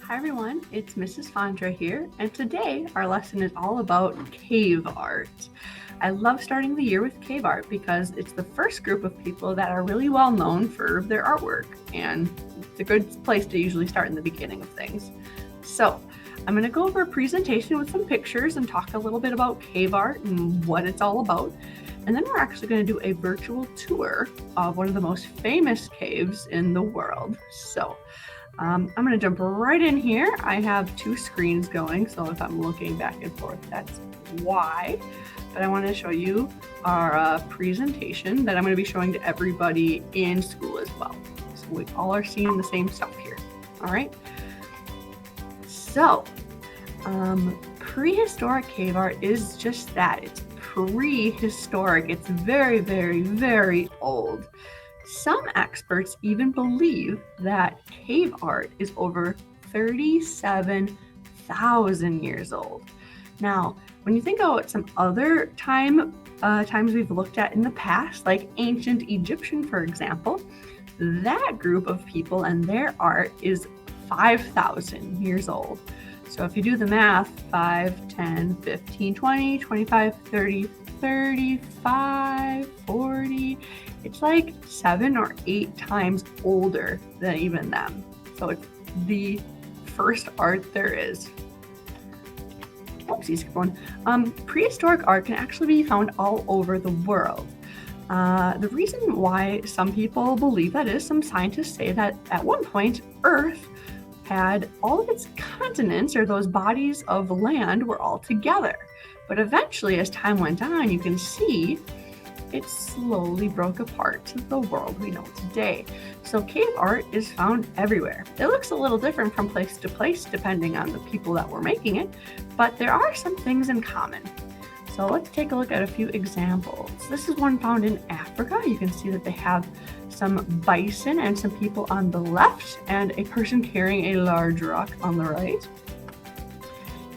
Hi everyone, it's Mrs. Fondra here, and today our lesson is all about cave art. I love starting the year with cave art because it's the first group of people that are really well known for their artwork, and it's a good place to usually start in the beginning of things. So I'm going to go over a presentation with some pictures and talk a little bit about cave art and what it's all about. And then we're actually going to do a virtual tour of one of the most famous caves in the world. So I'm going to jump right in here. I have two screens going, so if I'm looking back and forth, that's why. But I want to show you our presentation that I'm going to be showing to everybody in school as well. So we all are seeing the same stuff here. All right. So prehistoric cave art is just that. It's prehistoric. It's very, very, very old. Some experts even believe that cave art is over 37,000 years old. Now, when you think about some other times we've looked at in the past, like ancient Egyptian, for example, that group of people and their art is 5,000 years old. So if you do the math, 5, 10, 15, 20, 25, 30, 35, 40, it's like 7 or 8 times older than even them. So it's the first art there is. Oopsies, keep going. Prehistoric art can actually be found all over the world. The reason why some people believe that is, some scientists say that at one point, Earth had all of its continents, or those bodies of land, were all together. But eventually, as time went on, you can see it slowly broke apart to the world we know today. So cave art is found everywhere. It looks a little different from place to place depending on the people that were making it, but there are some things in common. So let's take a look at a few examples. This is one found in Africa. You can see that they have some bison and some people on the left and a person carrying a large rock on the right.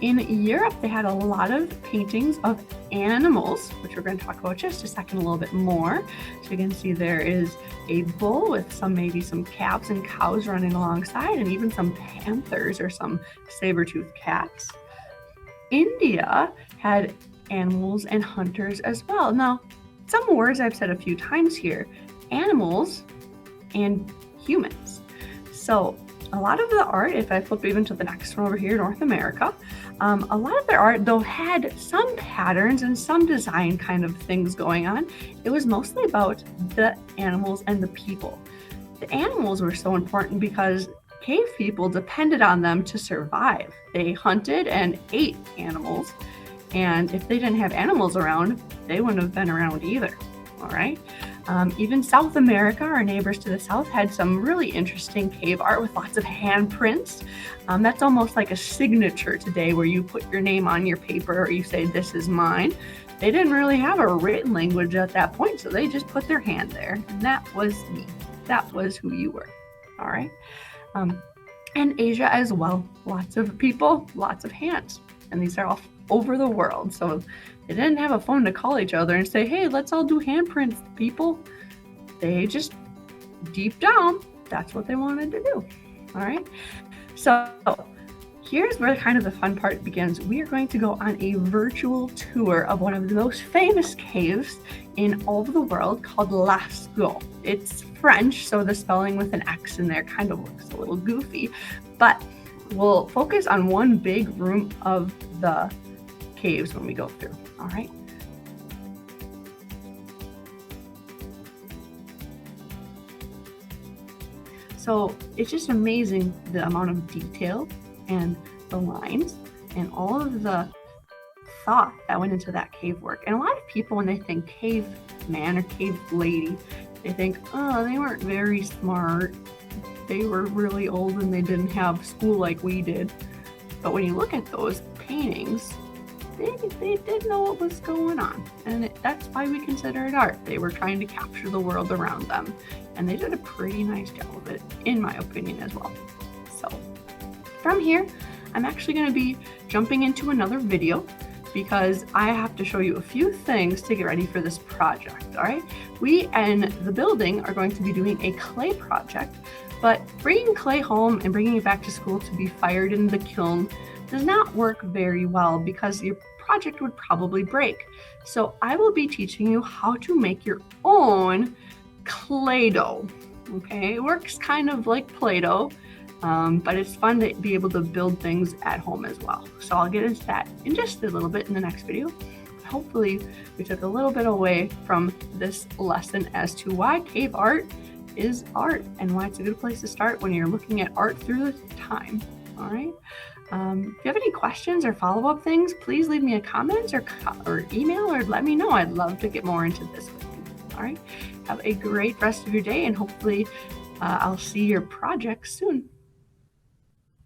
In Europe, they had a lot of paintings of animals, which we're going to talk about just a second a little bit more. So you can see there is a bull with maybe some calves and cows running alongside, and even some panthers or some saber-toothed cats. India had animals and hunters as well. Now, some words I've said a few times here: animals and humans. So a lot of the art, if I flip even to the next one over here, North America, a lot of their art, though, had some patterns and some design kind of things going on. It was mostly about the animals and the people. The animals were so important because cave people depended on them to survive. They hunted and ate animals, and if they didn't have animals around, they wouldn't have been around either. All right. Even South America, our neighbors to the south, had some really interesting cave art with lots of handprints. That's almost like a signature today, where you put your name on your paper or you say, "This is mine." They didn't really have a written language at that point, so they just put their hand there. And that was me. That was who you were. All right. And Asia as well. Lots of people, lots of hands. And these are all over the world. So they didn't have a phone to call each other and say, "Hey, let's all do handprints, people." They just, deep down, that's what they wanted to do. All right. So here's where kind of the fun part begins. We are going to go on a virtual tour of one of the most famous caves in all of the world, called Lascaux. It's French, so the spelling with an X in there kind of looks a little goofy, but we'll focus on one big room of the caves when we go through. All right. So it's just amazing the amount of detail and the lines and all of the thought that went into that cave work. And a lot of people, when they think cave man or cave lady, they think, oh, they weren't very smart. They were really old and they didn't have school like we did. But when you look at those paintings, they did know what was going on. And that's why we consider it art. They were trying to capture the world around them. And they did a pretty nice job of it, in my opinion, as well. So from here, I'm actually going to be jumping into another video because I have to show you a few things to get ready for this project. All right. We in the building are going to be doing a clay project But bringing clay home and bringing it back to school to be fired in the kiln does not work very well because your project would probably break. So I will be teaching you how to make your own clay dough. Okay, it works kind of like Play-Doh, but it's fun to be able to build things at home as well. So I'll get into that in just a little bit in the next video. Hopefully we took a little bit away from this lesson as to why cave art is art and why it's a good place to start when you're looking at art through the time. All right. If you have any questions or follow-up things, please leave me a comment or email or let me know. I'd love to get more into this with you. All right. Have a great rest of your day, and hopefully I'll see your projects soon.